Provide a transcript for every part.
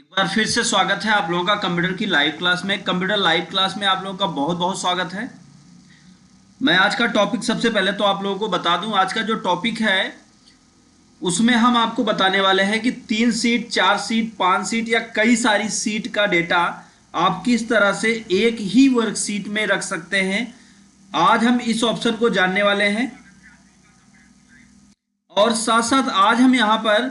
एक बार फिर से स्वागत है आप लोगों का कंप्यूटर की लाइव क्लास में। कंप्यूटर लाइव क्लास में आप लोगों का बहुत बहुत स्वागत है। मैं आज का टॉपिक सबसे पहले तो आप लोगों को बता दूं, आज का जो टॉपिक है उसमें हम आपको बताने वाले हैं कि 3 सीट, 4 सीट, 5 सीट या कई सारी सीट का डेटा आप किस तरह से एक ही वर्कशीट में रख सकते हैं। आज हम इस ऑप्शन को जानने वाले हैं और साथ साथ आज हम यहाँ पर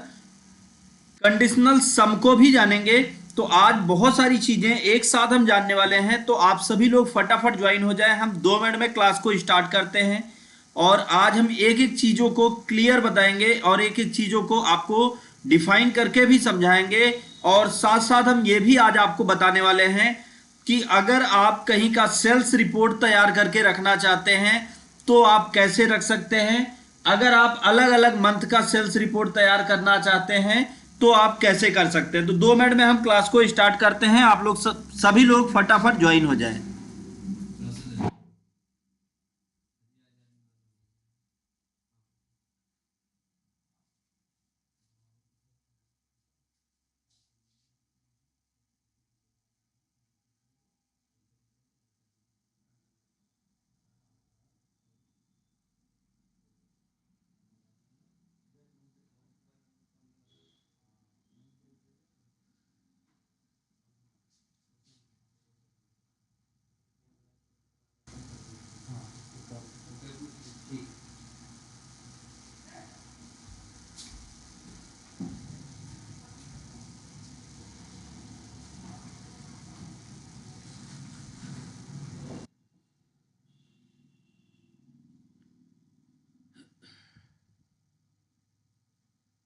कंडीशनल सम को भी जानेंगे। तो आज बहुत सारी चीजें एक साथ हम जानने वाले हैं, तो आप सभी लोग फटाफट ज्वाइन हो जाएं। हम 2 मिनट में क्लास को स्टार्ट करते हैं और आज हम एक एक चीजों को क्लियर बताएंगे और एक एक चीजों को आपको डिफाइन करके भी समझाएंगे। और साथ साथ हम ये भी आज आपको बताने वाले हैं कि अगर आप कहीं का सेल्स रिपोर्ट तैयार करके रखना चाहते हैं तो आप कैसे रख सकते हैं। अगर आप अलग अलग मंथ का सेल्स रिपोर्ट तैयार करना चाहते हैं तो आप कैसे कर सकते हैं। तो 2 मिनट में हम क्लास को स्टार्ट करते हैं। आप लोग सभी लोग फटाफट ज्वाइन हो जाएं।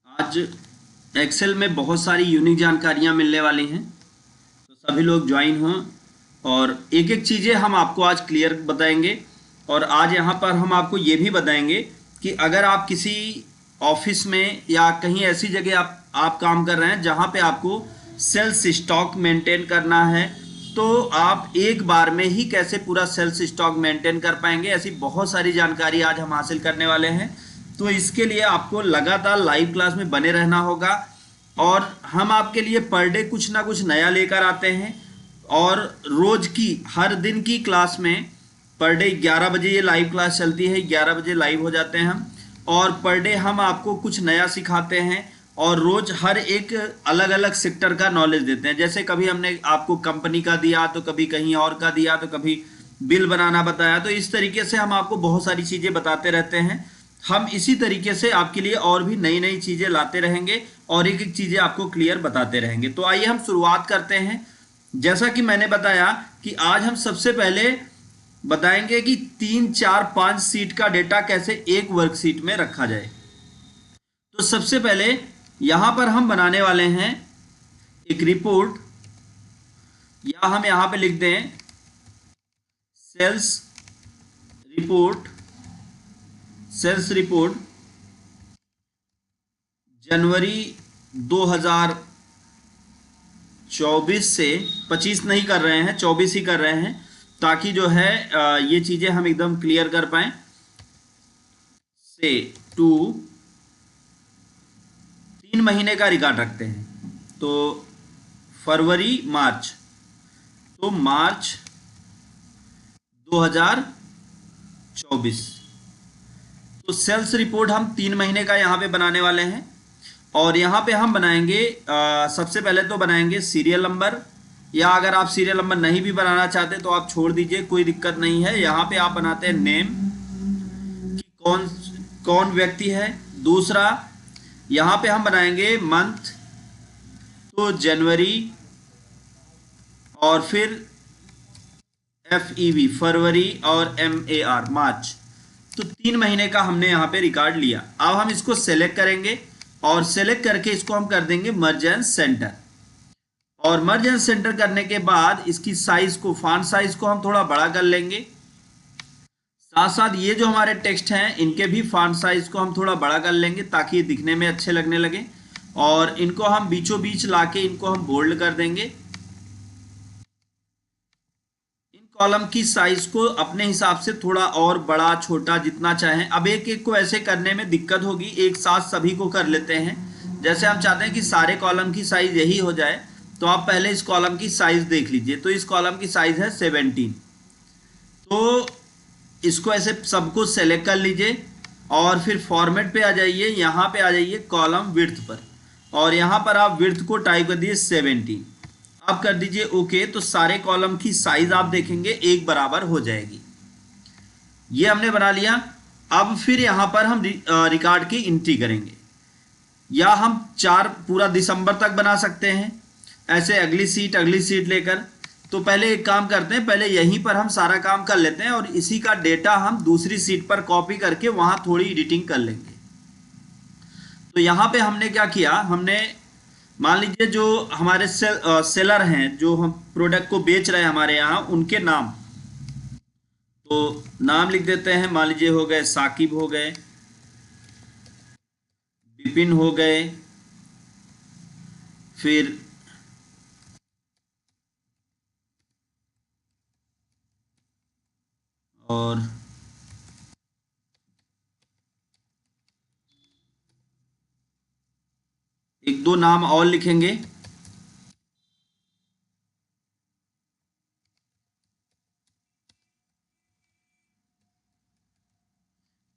आज एक्सेल में बहुत सारी यूनिक जानकारियां मिलने वाली हैं, तो सभी लोग ज्वाइन हों और एक एक चीज़ें हम आपको आज क्लियर बताएंगे। और आज यहाँ पर हम आपको ये भी बताएंगे कि अगर आप किसी ऑफिस में या कहीं ऐसी जगह आप काम कर रहे हैं जहाँ पे आपको सेल्स स्टॉक मेंटेन करना है, तो आप एक बार में ही कैसे पूरा सेल्स स्टॉक मेंटेन कर पाएंगे। ऐसी बहुत सारी जानकारी आज हम हासिल करने वाले हैं। तो इसके लिए आपको लगातार लाइव क्लास में बने रहना होगा और हम आपके लिए पर डे कुछ ना कुछ नया लेकर आते हैं। और रोज की हर दिन की क्लास में पर डे 11 बजे ये लाइव क्लास चलती है, 11 बजे लाइव हो जाते हैं हम। और पर डे हम आपको कुछ नया सिखाते हैं और रोज हर एक अलग अलग सेक्टर का नॉलेज देते हैं। जैसे कभी हमने आपको कंपनी का दिया, तो कभी कहीं और का दिया, तो कभी बिल बनाना बताया। तो इस तरीके से हम आपको बहुत सारी चीज़ें बताते रहते हैं। हम इसी तरीके से आपके लिए और भी नई नई चीज़ें लाते रहेंगे और एक एक चीज़ें आपको क्लियर बताते रहेंगे। तो आइए हम शुरुआत करते हैं। जैसा कि मैंने बताया कि आज हम सबसे पहले बताएंगे कि 3, 4, 5 सीट का डेटा कैसे एक वर्कशीट में रखा जाए। तो सबसे पहले यहां पर हम बनाने वाले हैं एक रिपोर्ट, या हम यहां पे लिख दें सेल्स रिपोर्ट जनवरी 2024 से 25 नहीं कर रहे हैं, 24 ही कर रहे हैं, ताकि जो है ये चीज़ें हम एकदम क्लियर कर पाएं। से टू 3 महीने का रिकॉर्ड रखते हैं, तो फरवरी मार्च, तो मार्च 2024। तो सेल्स रिपोर्ट हम 3 महीने का यहाँ पे बनाने वाले हैं। और यहाँ पे हम बनाएंगे सबसे पहले तो बनाएंगे सीरियल नंबर, या अगर आप सीरियल नंबर नहीं भी बनाना चाहते तो आप छोड़ दीजिए, कोई दिक्कत नहीं है। यहाँ पे आप बनाते हैं नेम कि कौन व्यक्ति है। दूसरा यहाँ पे हम बनाएंगे मंथ, तो जनवरी, और फिर FEV फरवरी, और MAR मार्च। तो 3 महीने का हमने यहाँ पे रिकॉर्ड लिया। अब हम इसको सेलेक्ट करेंगे और सेलेक्ट करके इसको हम कर देंगे मर्ज एंड सेंटर। और मर्ज एंड सेंटर करने के बाद इसकी साइज को, फॉन्ट साइज को हम थोड़ा बड़ा कर लेंगे। साथ साथ ये जो हमारे टेक्स्ट हैं इनके भी फॉन्ट साइज को हम थोड़ा बड़ा कर लेंगे ताकि ये दिखने में अच्छे लगने लगे। और इनको हम बीचों बीच लाके इनको हम बोल्ड कर देंगे। कॉलम की साइज को अपने हिसाब से थोड़ा और बड़ा छोटा जितना चाहें। अब एक एक को ऐसे करने में दिक्कत होगी, एक साथ सभी को कर लेते हैं। जैसे हम चाहते हैं कि सारे कॉलम की साइज यही हो जाए, तो आप पहले इस कॉलम की साइज देख लीजिए। तो इस कॉलम की साइज है 17। तो इसको ऐसे सबको सेलेक्ट कर लीजिए और फिर फॉर्मेट पे आ जाइए, यहाँ पे आ जाइए कॉलम विड्थ पर, और यहाँ पर आप विड्थ को टाइप कर दीजिए 17। अब कर दीजिए ओके। तो सारे कॉलम की साइज आप देखेंगे एक बराबर हो जाएगी। ये हमने बना लिया। अब फिर यहाँ पर हम रिकॉर्ड की एंट्री करेंगे, या हम 4 पूरा दिसंबर तक बना सकते हैं ऐसे अगली सीट लेकर। तो पहले एक काम करते हैं, पहले यहीं पर हम सारा काम कर लेते हैं और इसी का डेटा हम दूसरी सीट पर कॉपी करके वहां थोड़ी एडिटिंग कर लेंगे। तो यहाँ पे हमने क्या किया, हमने मान लीजिए जो हमारे सेलर हैं, जो हम प्रोडक्ट को बेच रहे हैं हमारे यहाँ, उनके नाम, तो नाम लिख देते हैं। मान लीजिए हो गए साकिब, हो गए विपिन, हो गए फिर और एक दो नाम और लिखेंगे।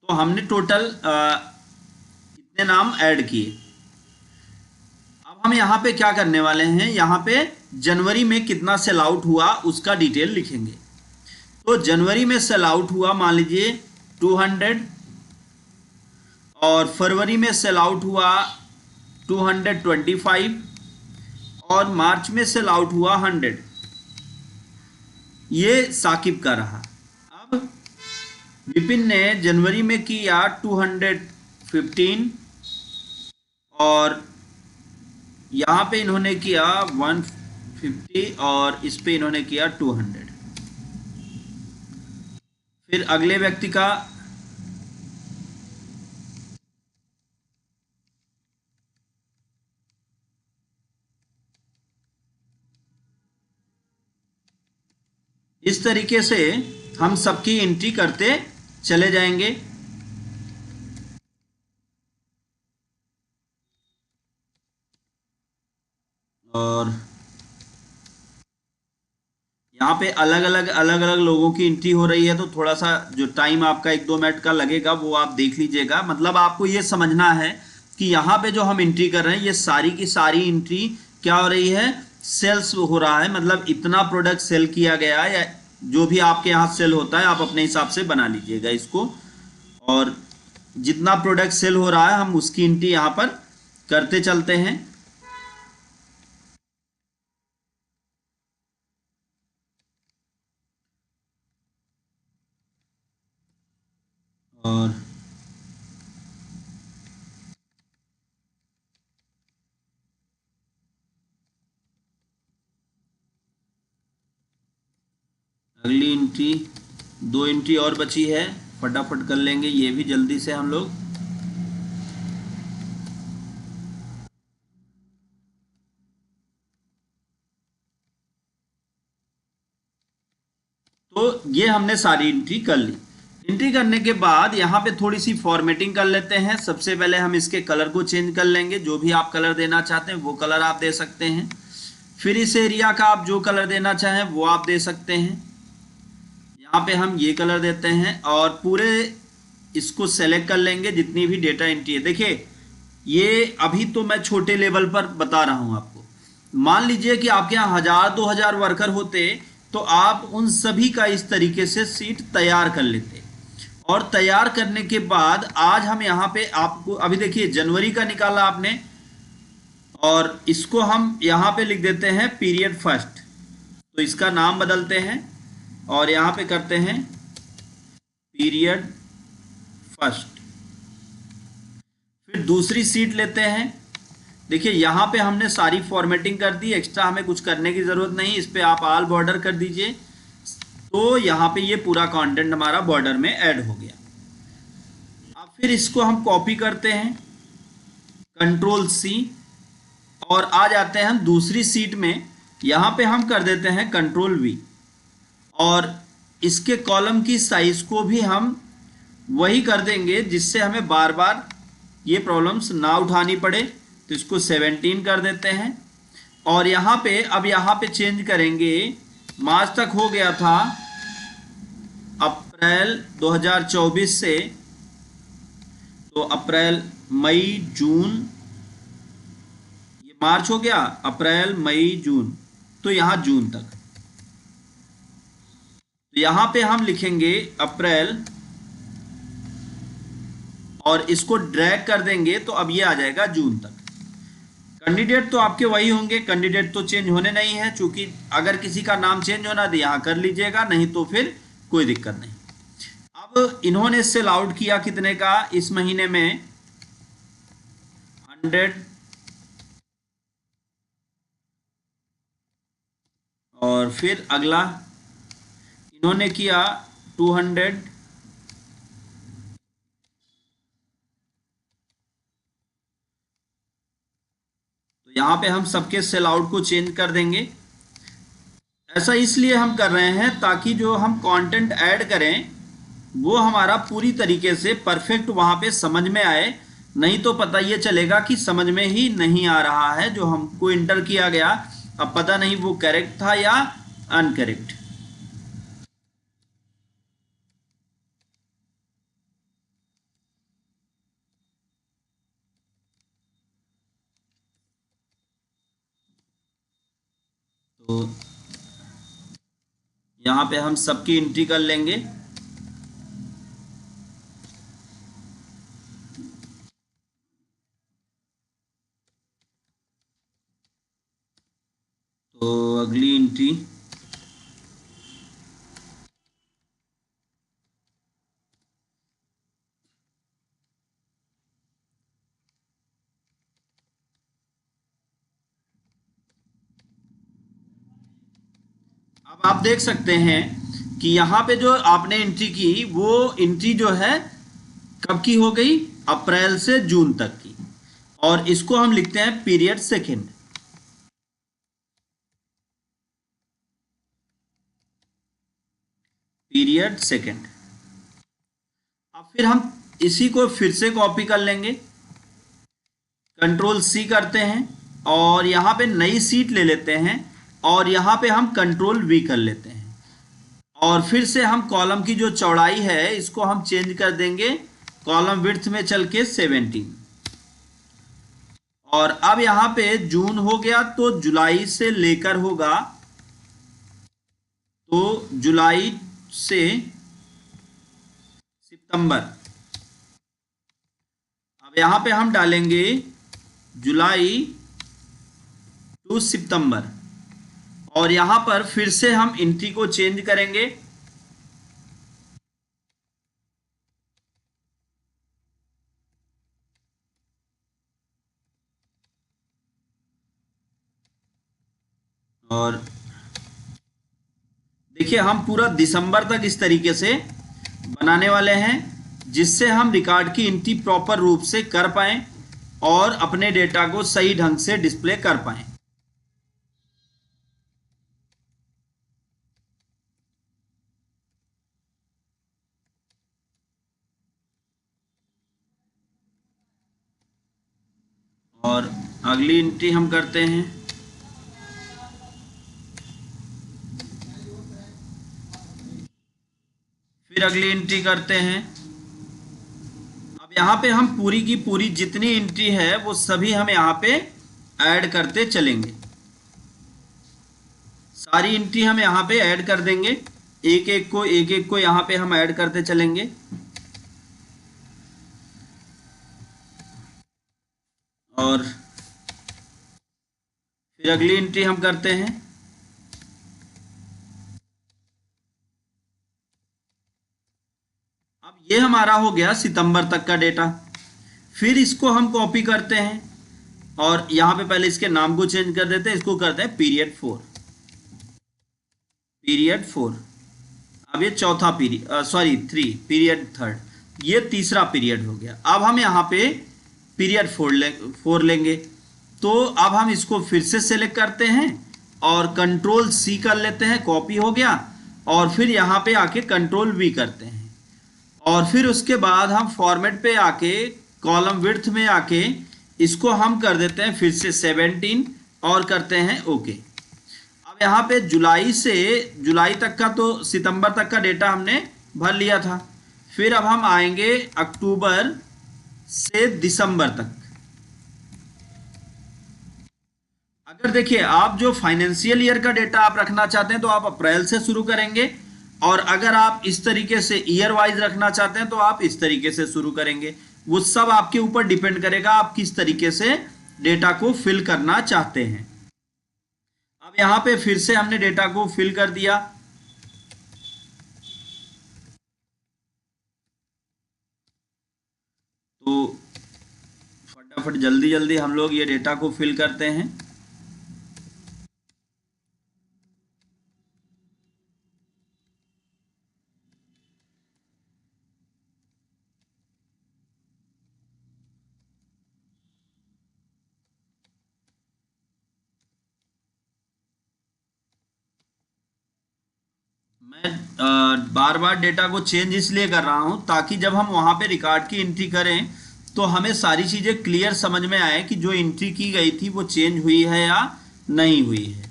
तो हमने टोटल इतने नाम ऐड किए। अब हम यहाँ पे क्या करने वाले हैं, यहाँ पे जनवरी में कितना सेल आउट हुआ उसका डिटेल लिखेंगे। तो जनवरी में सेल आउट हुआ मान लीजिए 200, और फरवरी में सेल आउट हुआ 225, और मार्च में सेल आउट हुआ 100। ये साकिब का रहा। अब विपिन ने जनवरी में किया 215, और यहाँ पे इन्होंने किया 150, और इस पे इन्होंने किया 200। फिर अगले व्यक्ति का इस तरीके से हम सबकी एंट्री करते चले जाएंगे। और यहाँ पे अलग अलग लोगों की एंट्री हो रही है, तो थोड़ा सा जो टाइम आपका 1-2 मिनट का लगेगा वो आप देख लीजिएगा। मतलब आपको ये समझना है कि यहाँ पे जो हम एंट्री कर रहे हैं, ये सारी की सारी एंट्री क्या हो रही है, सेल्स हो रहा है। मतलब इतना प्रोडक्ट सेल किया गया, या जो भी आपके यहाँ सेल होता है आप अपने हिसाब से बना लीजिएगा इसको, और जितना प्रोडक्ट सेल हो रहा है हम उसकी एंट्री यहाँ पर करते चलते हैं। और अगली एंट्री, 2 एंट्री और बची है, फटाफट कर लेंगे ये भी जल्दी से हम लोग। तो ये हमने सारी एंट्री कर ली। एंट्री करने के बाद यहाँ पे थोड़ी सी फॉर्मेटिंग कर लेते हैं। सबसे पहले हम इसके कलर को चेंज कर लेंगे। जो भी आप कलर देना चाहते हैं वो कलर आप दे सकते हैं। फिर इस एरिया का आप जो कलर देना चाहें वो आप दे सकते हैं। यहाँ पे हम ये कलर देते हैं और पूरे इसको सेलेक्ट कर लेंगे जितनी भी डेटा एंट्री है। देखिए ये अभी तो मैं छोटे लेवल पर बता रहा हूँ आपको। मान लीजिए कि आपके यहाँ 1000-2000 वर्कर होते तो आप उन सभी का इस तरीके से सीट तैयार कर लेते। और तैयार करने के बाद आज हम यहाँ पे आपको अभी देखिए जनवरी का निकाला आपने, और इसको हम यहाँ पे लिख देते हैं पीरियड फर्स्ट। तो इसका नाम बदलते हैं और यहाँ पे करते हैं पीरियड फर्स्ट। फिर दूसरी सीट लेते हैं। देखिए यहाँ पे हमने सारी फॉर्मेटिंग कर दी, एक्स्ट्रा हमें कुछ करने की ज़रूरत नहीं। इस पे आप ऑल बॉर्डर कर दीजिए, तो यहाँ पे ये पूरा कंटेंट हमारा बॉर्डर में ऐड हो गया। अब फिर इसको हम कॉपी करते हैं, कंट्रोल C, और आ जाते हैं हम दूसरी सीट में। यहाँ पे हम कर देते हैं कंट्रोल V, और इसके कॉलम की साइज को भी हम वही कर देंगे जिससे हमें बार बार ये प्रॉब्लम्स ना उठानी पड़े। तो इसको 17 कर देते हैं, और यहाँ पे अब यहाँ पे चेंज करेंगे। मार्च तक हो गया था अप्रैल 2024 से, तो अप्रैल मई जून, ये मार्च हो गया, अप्रैल मई जून, तो यहाँ जून तक। तो यहाँ पे हम लिखेंगे अप्रैल और इसको ड्रैग कर देंगे तो अब ये आ जाएगा जून तक। कैंडिडेट तो आपके वही होंगे, कैंडिडेट तो चेंज होने नहीं है, क्योंकि अगर किसी का नाम चेंज होना तो यहाँ कर लीजिएगा, नहीं तो फिर कोई दिक्कत नहीं। अब इन्होंने सेल आउट किया कितने का इस महीने में, 100, और फिर अगला इन्होंने किया 200, तो यहाँ पे हम सबके सेल आउट को चेंज कर देंगे। ऐसा इसलिए हम कर रहे हैं ताकि जो हम कंटेंट ऐड करें वो हमारा पूरी तरीके से परफेक्ट वहाँ पे समझ में आए, नहीं तो पता ये चलेगा कि समझ में ही नहीं आ रहा है जो हमको इंटर किया गया, अब पता नहीं वो करेक्ट था या अनकरेक्ट। तो यहाँ पे हम सबकी एंट्री कर लेंगे। तो अगली एंट्री अब आप देख सकते हैं कि यहाँ पे जो आपने एंट्री की वो एंट्री जो है कब की हो गई, अप्रैल से जून तक की, और इसको हम लिखते हैं पीरियड सेकेंड। Period second. अब फिर हम इसी को फिर से कॉपी कर लेंगे, कंट्रोल सी करते हैं और यहाँ पे नई सीट ले लेते हैं और यहाँ पे हम कंट्रोल वी कर लेते हैं, और फिर से हम कॉलम की जो चौड़ाई है इसको हम चेंज कर देंगे, कॉलम विड्थ में चल के 17। और अब यहाँ पे जून हो गया तो जुलाई से लेकर होगा, तो जुलाई से सितंबर। अब यहाँ पे हम डालेंगे जुलाई टू सितंबर, और यहाँ पर फिर से हम एंट्री को चेंज करेंगे। और देखिए हम पूरा दिसंबर तक इस तरीके से बनाने वाले हैं जिससे हम रिकॉर्ड की एंट्री प्रॉपर रूप से कर पाएं और अपने डेटा को सही ढंग से डिस्प्ले कर पाएं। और अगली एंट्री हम करते हैं, फिर अगली एंट्री करते हैं। अब यहाँ पे हम पूरी की पूरी जितनी एंट्री है वो सभी हम यहाँ पे ऐड करते चलेंगे, सारी एंट्री हम यहाँ पे ऐड कर देंगे, एक एक को यहाँ पे हम ऐड करते चलेंगे। और फिर अगली एंट्री हम करते हैं। अब ये हमारा हो गया सितंबर तक का डेटा। फिर इसको हम कॉपी करते हैं और यहाँ पे पहले इसके नाम को चेंज कर देते हैं, इसको करते हैं पीरियड 4। पीरियड 4। अब ये चौथा पीरियड, सॉरी 3, पीरियड 3, ये तीसरा पीरियड हो गया। अब हम यहाँ पे पीरियड 4 लेंगे, तो अब हम इसको फिर से सेलेक्ट करते हैं और कंट्रोल सी कर लेते हैं, कॉपी हो गया, और फिर यहाँ पे आके कंट्रोल वी करते हैं, और फिर उसके बाद हम फॉर्मेट पे आके कॉलम विड्थ में आके इसको हम कर देते हैं फिर से 17 और करते हैं ओके। अब यहाँ पे जुलाई तक का तो सितंबर तक का डेटा हमने भर लिया था। फिर अब हम आएंगे अक्टूबर से दिसंबर तक। अगर देखिए आप जो फाइनेंशियल ईयर का डेटा आप रखना चाहते हैं तो आप अप्रैल से शुरू करेंगे, और अगर आप इस तरीके से ईयर वाइज रखना चाहते हैं तो आप इस तरीके से शुरू करेंगे। वो सब आपके ऊपर डिपेंड करेगा आप किस तरीके से डेटा को फिल करना चाहते हैं। अब यहाँ पे फिर से हमने डेटा को फिल कर दिया। तो फटाफट जल्दी जल्दी हम लोग ये डेटा को फिल करते हैं। मैं बार बार डेटा को चेंज इसलिए कर रहा हूं ताकि जब हम वहां पे रिकॉर्ड की एंट्री करें तो हमें सारी चीजें क्लियर समझ में आए कि जो एंट्री की गई थी वो चेंज हुई है या नहीं हुई है,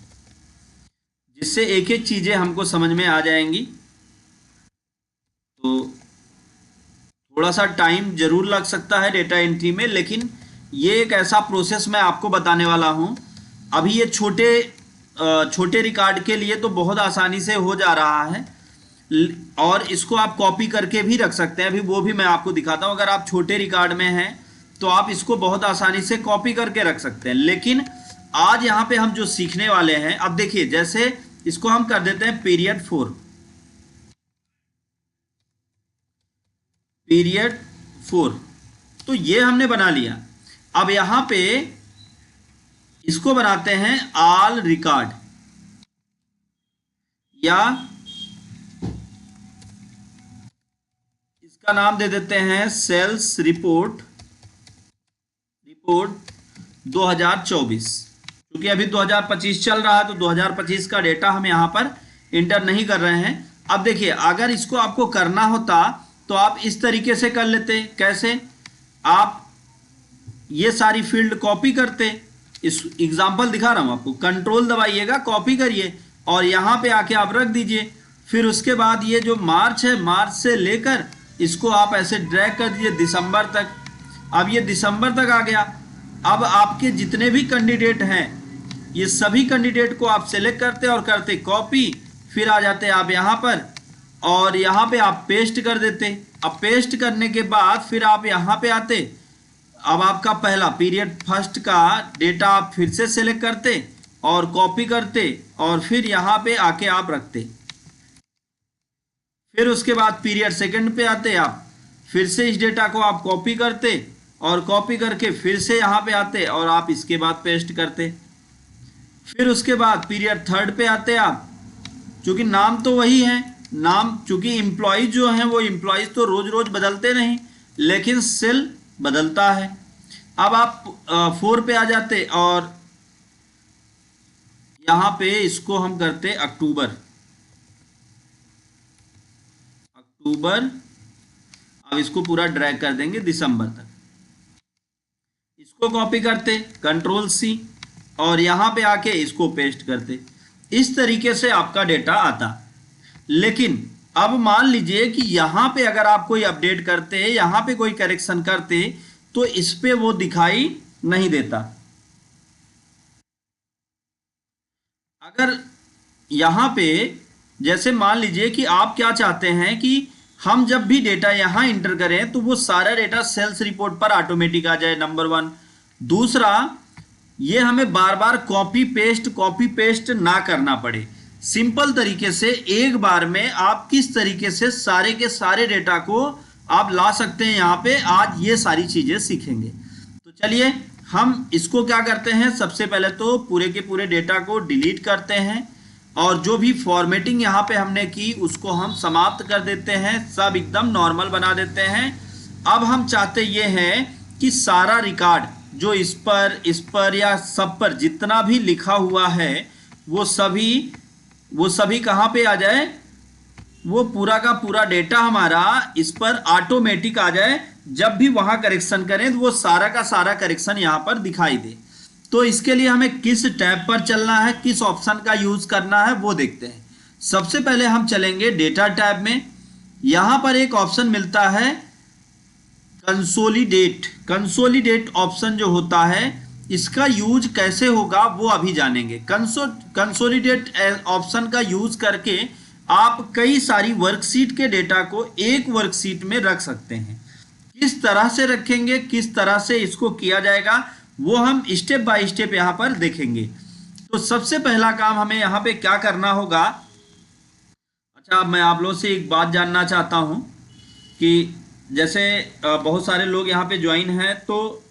जिससे एक एक चीजें हमको समझ में आ जाएंगी। तो थोड़ा सा टाइम जरूर लग सकता है डेटा एंट्री में, लेकिन ये एक ऐसा प्रोसेस मैं आपको बताने वाला हूं। अभी ये छोटे रिकॉर्ड के लिए तो बहुत आसानी से हो जा रहा है, और इसको आप कॉपी करके भी रख सकते हैं। अभी वो भी मैं आपको दिखाता हूं। अगर आप छोटे रिकॉर्ड में हैं तो आप इसको बहुत आसानी से कॉपी करके रख सकते हैं। लेकिन आज यहाँ पे हम जो सीखने वाले हैं, अब देखिए जैसे इसको हम कर देते हैं पीरियड 4, तो ये हमने बना लिया। अब यहाँ पे इसको बनाते हैं ऑल रिकॉर्ड, या इसका नाम दे देते हैं सेल्स रिपोर्ट 2024। क्योंकि अभी 2025 चल रहा है तो 2025 का डेटा हम यहां पर इंटर नहीं कर रहे हैं। अब देखिए अगर इसको आपको करना होता तो आप इस तरीके से कर लेते। कैसे? आप ये सारी फील्ड कॉपी करते। इस एग्जांपल दिखा रहा हूं आपको। कंट्रोल दबाइएगा, कॉपी करिए और यहां पे आके आप रख दीजिए। फिर उसके बाद ये जो मार्च है, मार्च से लेकर इसको आप ऐसे ड्रैग कर दीजिए दिसंबर तक। अब ये दिसंबर तक आ गया। अब आपके जितने भी कैंडिडेट हैं ये सभी कैंडिडेट को आप सेलेक्ट करते और करते कॉपी, फिर आ जाते आप यहाँ पर और यहाँ पे आप पेस्ट कर देते। अब पेस्ट करने के बाद फिर आप यहाँ पे आते। अब आपका पहला पीरियड फर्स्ट का डेटा आप फिर से सेलेक्ट करते और कॉपी करते और फिर यहाँ पे आके आप रखते। फिर उसके बाद पीरियड सेकंड पे आते आप, फिर से इस डेटा को आप कॉपी करते और कॉपी करके फिर से यहाँ पे आते और आप इसके बाद पेस्ट करते। फिर उसके बाद पीरियड थर्ड पे आते आप, क्योंकि नाम तो वही है, नाम चूंकि एम्प्लॉय जो हैं वो एम्प्लॉयज तो रोज रोज बदलते नहीं, लेकिन सेल बदलता है। अब आप 4 पे आ जाते और यहाँ पे इसको हम करते अक्टूबर। अब इसको पूरा ड्रैग कर देंगे दिसंबर तक। इसको कॉपी करते कंट्रोल C और यहाँ पे आके इसको पेस्ट करते। इस तरीके से आपका डेटा आता। लेकिन अब मान लीजिए कि यहाँ पे अगर आप कोई अपडेट करते, यहाँ पे कोई करेक्शन करते तो इस पे वो दिखाई नहीं देता। अगर यहाँ पे जैसे मान लीजिए कि आप क्या चाहते हैं कि हम जब भी डेटा यहाँ इंटर करें तो वो सारा डेटा सेल्स रिपोर्ट पर ऑटोमेटिक आ जाए, नंबर 1। दूसरा, ये हमें बार बार कॉपी पेस्ट ना करना पड़े। सिंपल तरीके से एक बार में आप किस तरीके से सारे के सारे डेटा को आप ला सकते हैं यहाँ पे, आज ये सारी चीजें सीखेंगे। तो चलिए हम इसको क्या करते हैं, सबसे पहले तो पूरे के पूरे डेटा को डिलीट करते हैं और जो भी फॉर्मेटिंग यहाँ पे हमने की उसको हम समाप्त कर देते हैं, सब एकदम नॉर्मल बना देते हैं। अब हम चाहते ये हैं कि सारा रिकॉर्ड जो इस पर या सब पर जितना भी लिखा हुआ है वो सभी कहाँ पे आ जाए, वो पूरा का पूरा डेटा हमारा इस पर ऑटोमेटिक आ जाए। जब भी वहां करेक्शन करें तो वो सारा का सारा करेक्शन यहाँ पर दिखाई दे। तो तो इसके लिए हमें किस टैब पर चलना है, किस ऑप्शन का यूज करना है वो देखते हैं। सबसे पहले हम चलेंगे डेटा टैब में। यहां पर एक ऑप्शन मिलता है कंसोलिडेट। कंसोलिडेट ऑप्शन जो होता है इसका यूज कैसे होगा वो अभी जानेंगे। कंसोलिडेट ऑप्शन का यूज करके आप कई सारी वर्कशीट के डेटा को एक वर्कशीट में रख सकते हैं। किस तरह से रखेंगे, किस तरह से इसको किया जाएगा, वो हम स्टेप बाय स्टेप यहाँ पर देखेंगे। तो सबसे पहला काम हमें यहाँ पे क्या करना होगा। अच्छा, मैं आप लोगों से एक बात जानना चाहता हूँ कि जैसे बहुत सारे लोग यहाँ पे ज्वाइन हैं, तो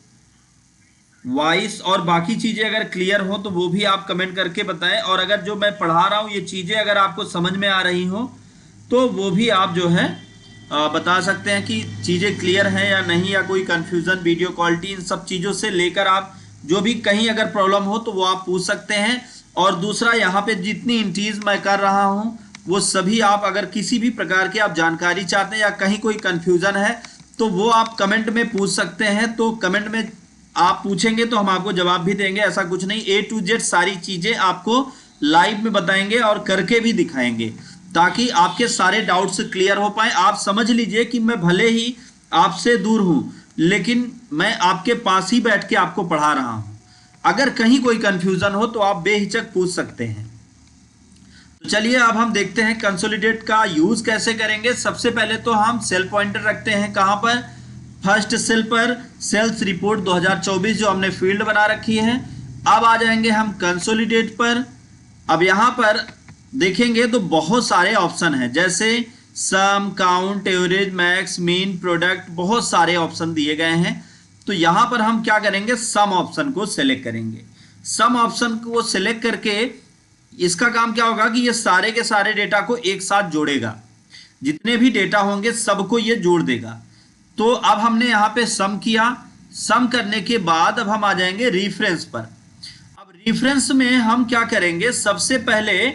वॉइस और बाकी चीज़ें अगर क्लियर हो तो वो भी आप कमेंट करके बताएं, और अगर जो मैं पढ़ा रहा हूँ ये चीज़ें अगर आपको समझ में आ रही हो तो वो भी आप जो है बता सकते हैं कि चीज़ें क्लियर हैं या नहीं, या कोई कन्फ्यूज़न, वीडियो क्वालिटी, इन सब चीज़ों से लेकर आप जो भी कहीं अगर प्रॉब्लम हो तो वो आप पूछ सकते हैं। और दूसरा, यहाँ पे जितनी इंट्रीज मैं कर रहा हूँ वो सभी आप अगर किसी भी प्रकार की आप जानकारी चाहते हैं या कहीं कोई कन्फ्यूज़न है तो वो आप कमेंट में पूछ सकते हैं। तो कमेंट में आप पूछेंगे तो हम आपको जवाब भी देंगे। ऐसा कुछ नहीं, A to Z सारी चीज़ें आपको लाइव में बताएंगे और करके भी दिखाएंगे, ताकि आपके सारे डाउट्स क्लियर हो पाए। आप समझ लीजिए कि मैं भले ही आपसे दूर हूं लेकिन मैं आपके पास ही बैठ के आपको पढ़ा रहा हूं। अगर कहीं कोई कंफ्यूजन हो तो आप बेहिचक पूछ सकते हैं। तो चलिए अब हम देखते हैं कंसोलिडेट का यूज कैसे करेंगे। सबसे पहले तो हम सेल पॉइंटर रखते हैं कहां पर, फर्स्ट सेल पर, सेल्स रिपोर्ट 2024 जो हमने फील्ड बना रखी है। अब आ जाएंगे हम कंसोलिडेट पर। अब यहां पर देखेंगे तो बहुत सारे ऑप्शन हैं, जैसे sum, count, average, max, mean, product, बहुत सारे ऑप्शन दिए गए हैं। तो यहां पर हम क्या करेंगे, सम ऑप्शन को सिलेक्ट करेंगे। सम ऑप्शन को सिलेक्ट करके इसका काम क्या होगा कि ये सारे के सारे डेटा को एक साथ जोड़ेगा, जितने भी डेटा होंगे सबको ये जोड़ देगा। तो अब हमने यहाँ पे सम किया। सम करने के बाद अब हम आ जाएंगे रिफरेंस पर। अब रिफरेंस में हम क्या करेंगे, सबसे पहले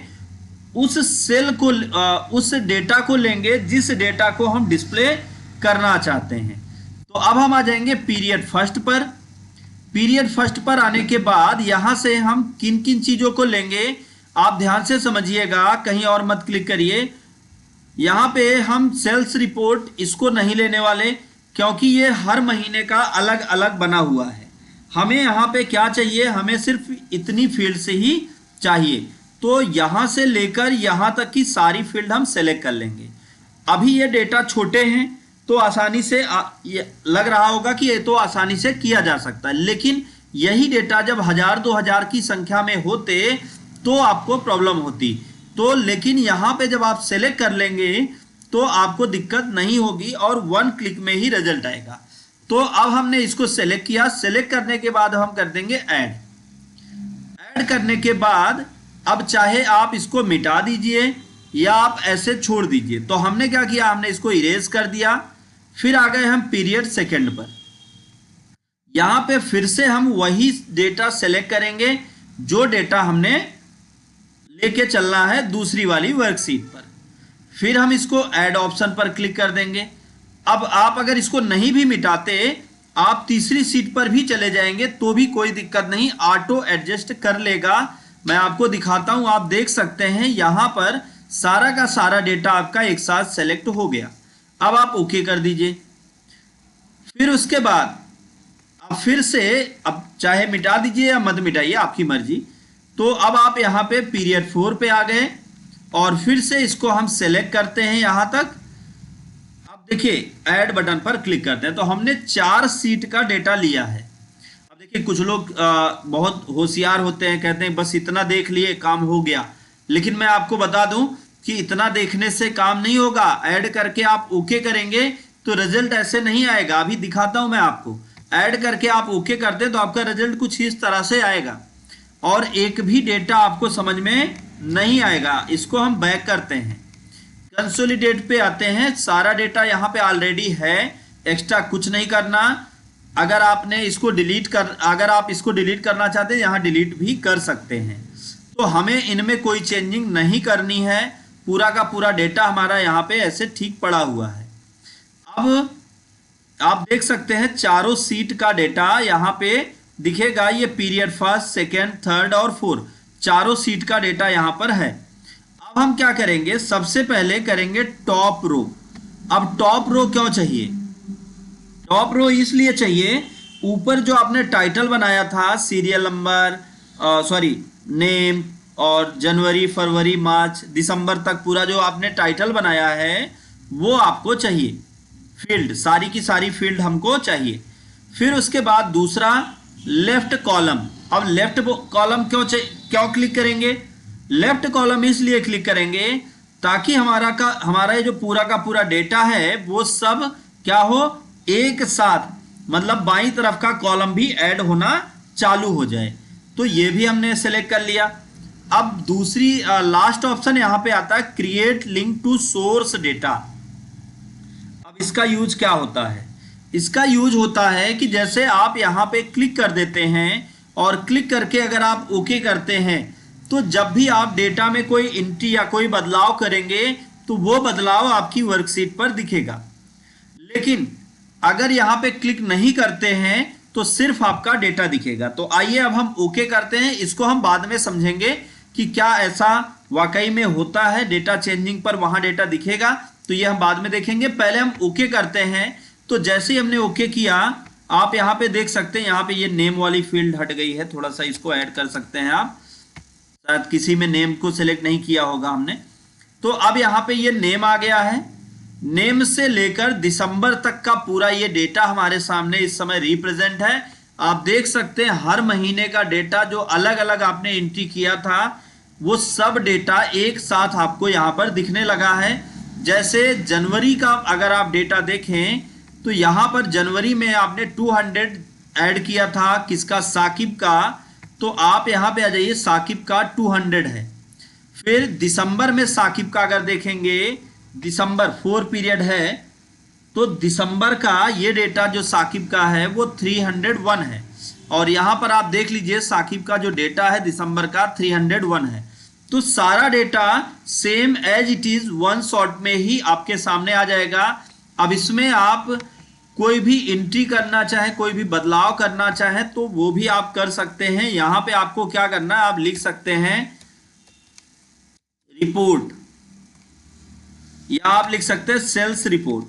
उस सेल को, उस डेटा को लेंगे जिस डेटा को हम डिस्प्ले करना चाहते हैं। तो अब हम आ जाएंगे पीरियड फर्स्ट पर। पीरियड फर्स्ट पर आने के बाद यहां से हम किन किन चीजों को लेंगे आप ध्यान से समझिएगा, कहीं और मत क्लिक करिए। यहां पे हम सेल्स रिपोर्ट इसको नहीं लेने वाले, क्योंकि ये हर महीने का अलग अलग बना हुआ है। हमें यहाँ पे क्या चाहिए, हमें सिर्फ इतनी फील्ड से ही चाहिए। तो यहाँ से लेकर यहाँ तक की सारी फील्ड हम सेलेक्ट कर लेंगे। अभी ये डेटा छोटे हैं तो आसानी से लग रहा होगा कि ये तो आसानी से किया जा सकता है, लेकिन यही डेटा जब 1000-2000 की संख्या में होते तो आपको प्रॉब्लम होती। तो लेकिन यहाँ पे जब आप सेलेक्ट कर लेंगे तो आपको दिक्कत नहीं होगी और 1 क्लिक में ही रिजल्ट आएगा। तो अब हमने इसको सेलेक्ट किया। सेलेक्ट करने के बाद हम कर देंगे ऐड। ऐड करने के बाद अब चाहे आप इसको मिटा दीजिए या आप ऐसे छोड़ दीजिए। तो हमने क्या किया, हमने इसको इरेज कर दिया। फिर आ गए हम पीरियड सेकंड पर। यहां पे फिर से हम वही डेटा सेलेक्ट करेंगे जो डेटा हमने लेके चलना है दूसरी वाली वर्कशीट पर। फिर हम इसको ऐड ऑप्शन पर क्लिक कर देंगे। अब आप अगर इसको नहीं भी मिटाते, आप तीसरी सीट पर भी चले जाएंगे तो भी कोई दिक्कत नहीं, ऑटो एडजस्ट कर लेगा। मैं आपको दिखाता हूं, आप देख सकते हैं यहां पर सारा का सारा डेटा आपका एक साथ सेलेक्ट हो गया। अब आप ओके कर दीजिए। फिर उसके बाद अब फिर से, अब चाहे मिटा दीजिए या मत मिटाइए, आपकी मर्जी। तो अब आप यहाँ पे पीरियड 4 पे आ गए और फिर से इसको हम सेलेक्ट करते हैं यहां तक। अब देखिए ऐड बटन पर क्लिक करते हैं तो हमने 4 सीट का डेटा लिया है। अब देखिए कुछ लोग बहुत होशियार होते हैं, कहते हैं बस इतना देख लिए काम हो गया। लेकिन मैं आपको बता दूं कि इतना देखने से काम नहीं होगा। ऐड करके आप ओके करेंगे तो रिजल्ट ऐसे नहीं आएगा। अभी दिखाता हूं मैं आपको। ऐड करके आप ओके करते हैं तो आपका रिजल्ट कुछ इस तरह से आएगा और एक भी डेटा आपको समझ में नहीं आएगा। इसको हम बैक करते हैं, कंसोलिडेट पे आते हैं। सारा डेटा यहाँ पे ऑलरेडी है, एक्स्ट्रा कुछ नहीं करना। अगर आप इसको डिलीट करना चाहते हैं यहाँ डिलीट भी कर सकते हैं। तो हमें इनमें कोई चेंजिंग नहीं करनी है। पूरा का पूरा डेटा हमारा यहाँ पे ऐसे ठीक पड़ा हुआ है। अब आप देख सकते हैं चारों सीट का डेटा यहाँ पे दिखेगा ये पीरियड फर्स्ट, सेकेंड, थर्ड और फोर्थ, चारों सीट का डेटा यहाँ पर है। अब हम क्या करेंगे, सबसे पहले करेंगे टॉप रो। अब टॉप रो क्यों चाहिए? टॉप रो इसलिए चाहिए, ऊपर जो आपने टाइटल बनाया था, सीरियल नंबर, नेम और जनवरी, फरवरी, मार्च, दिसंबर तक पूरा जो आपने टाइटल बनाया है वो आपको चाहिए। फील्ड, सारी की सारी फील्ड हमको चाहिए। फिर उसके बाद दूसरा लेफ्ट कॉलम। अब लेफ्ट कॉलम क्यों क्लिक करेंगे? लेफ्ट कॉलम इसलिए क्लिक करेंगे ताकि हमारा ये जो पूरा का पूरा डेटा है वो सब क्या हो, एक साथ, मतलब बाईं तरफ का कॉलम भी ऐड होना चालू हो जाए। तो ये भी हमने सेलेक्ट कर लिया। अब दूसरी लास्ट ऑप्शन यहां पे आता है create link to source data. अब इसका यूज क्या होता है? इसका यूज होता है कि जैसे आप यहां पे क्लिक कर देते हैं और क्लिक करके अगर आप ओके करते हैं तो जब भी आप डेटा में कोई एंट्री या कोई बदलाव करेंगे तो वो बदलाव आपकी वर्कशीट पर दिखेगा। लेकिन अगर यहां पे क्लिक नहीं करते हैं तो सिर्फ आपका डेटा दिखेगा। तो आइए अब हम ओके करते हैं। इसको हम बाद में समझेंगे कि क्या ऐसा वाकई में होता है, डेटा चेंजिंग पर वहां डेटा दिखेगा, तो ये हम बाद में देखेंगे। पहले हम ओके करते हैं। तो जैसे ही हमने ओके किया, आप यहाँ पे देख सकते हैं, यहाँ पे ये नेम वाली फील्ड हट गई है, थोड़ा सा इसको ऐड कर सकते हैं आप, शायद किसी में नेम को सिलेक्ट नहीं किया होगा हमने। तो अब यहाँ पे ये नेम आ गया है। नेम से लेकर दिसंबर तक का पूरा ये डेटा हमारे सामने इस समय रिप्रेजेंट है। आप देख सकते हैं हर महीने का डेटा जो अलग अलग आपने एंट्री किया था वो सब डेटा एक साथ आपको यहाँ पर दिखने लगा है। जैसे जनवरी का अगर आप डेटा देखें तो यहाँ पर जनवरी में आपने 200 ऐड किया था, किसका, साकिब का। तो आप यहाँ पे आ जाइए, साकिब का 200 है। फिर दिसंबर में साकिब का अगर देखेंगे, दिसंबर 4 पीरियड है, तो दिसंबर का ये डेटा जो साकिब का है वो 301 है। और यहाँ पर आप देख लीजिए साकिब का जो डेटा है दिसंबर का 301 है। तो सारा data same as it is one shot में ही आपके सामने आ जाएगा। अब इसमें आप कोई भी एंट्री करना चाहे, कोई भी बदलाव करना चाहे तो वो भी आप कर सकते हैं। यहाँ पे आपको क्या करना है, आप लिख सकते हैं रिपोर्ट, या आप लिख सकते हैं सेल्स रिपोर्ट,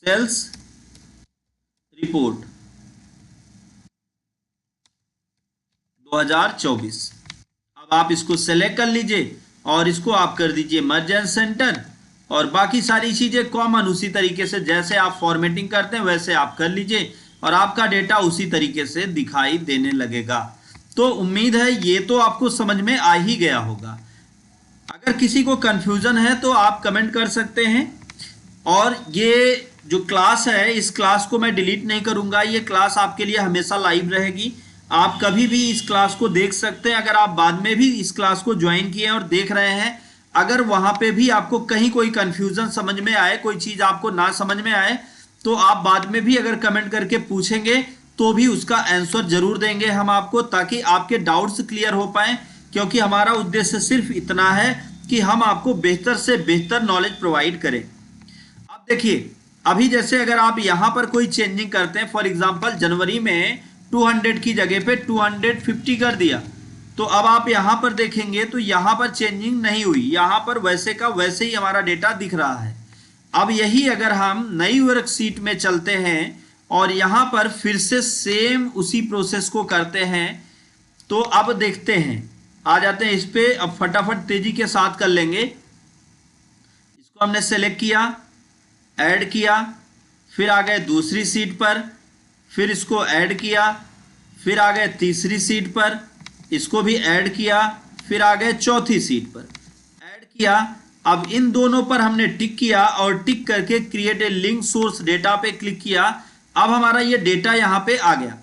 सेल्स रिपोर्ट 2024। अब आप इसको सेलेक्ट कर लीजिए और इसको आप कर दीजिए मर्ज एंड सेंटर, और बाकी सारी चीजें कॉमन उसी तरीके से जैसे आप फॉर्मेटिंग करते हैं वैसे आप कर लीजिए और आपका डेटा उसी तरीके से दिखाई देने लगेगा। तो उम्मीद है ये तो आपको समझ में आ ही गया होगा। अगर किसी को कंफ्यूजन है तो आप कमेंट कर सकते हैं। और ये जो क्लास है इस क्लास को मैं डिलीट नहीं करूंगा, ये क्लास आपके लिए हमेशा लाइव रहेगी। आप कभी भी इस क्लास को देख सकते हैं। अगर आप बाद में भी इस क्लास को ज्वाइन किए और देख रहे हैं, अगर वहां पे भी आपको कहीं कोई कंफ्यूजन समझ में आए, कोई चीज आपको ना समझ में आए, तो आप बाद में भी अगर कमेंट करके पूछेंगे तो भी उसका आंसर जरूर देंगे हम आपको, ताकि आपके डाउट्स क्लियर हो पाए। क्योंकि हमारा उद्देश्य सिर्फ इतना है कि हम आपको बेहतर से बेहतर नॉलेज प्रोवाइड करें। अब देखिए, अभी जैसे अगर आप यहां पर कोई चेंजिंग करते हैं, फॉर एग्जांपल जनवरी में 200 की जगह पे 250 कर दिया, तो अब आप यहां पर देखेंगे तो यहां पर चेंजिंग नहीं हुई, यहां पर वैसे का वैसे ही हमारा डेटा दिख रहा है। अब यही अगर हम नई वर्कशीट में चलते हैं और यहां पर फिर से सेम उसी प्रोसेस को करते हैं, तो अब देखते हैं, आ जाते हैं इस पे। अब फटाफट तेजी के साथ कर लेंगे। इसको हमने सेलेक्ट किया, ऐड किया, फिर आ गए दूसरी सीट पर, फिर इसको ऐड किया, फिर आ गए तीसरी सीट पर, इसको भी ऐड किया, फिर आ गए चौथी सीट पर, ऐड किया। अब इन दोनों पर हमने टिक किया और टिक करके create a link source data पे क्लिक किया। अब हमारा ये डेटा यहाँ पे आ गया।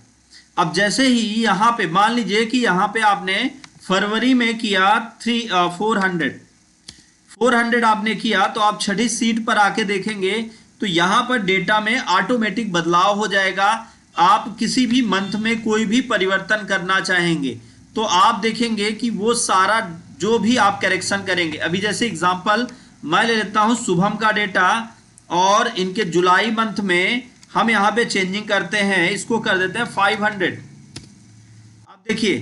अब जैसे ही यहाँ पे मान लीजिए कि यहाँ पे आपने फरवरी में किया 400 आपने किया, तो आप छठी सीट पर आके देखेंगे तो यहाँ पर डेटा में ऑटोमेटिक बदलाव हो जाएगा। आप किसी भी मंथ में कोई भी परिवर्तन करना चाहेंगे तो आप देखेंगे कि वो सारा जो भी आप करेक्शन करेंगे, अभी जैसे एग्जांपल मैं ले लेता हूं शुभम का डेटा, और इनके जुलाई मंथ में हम यहाँ पे चेंजिंग करते हैं, इसको कर देते हैं 500। देखिए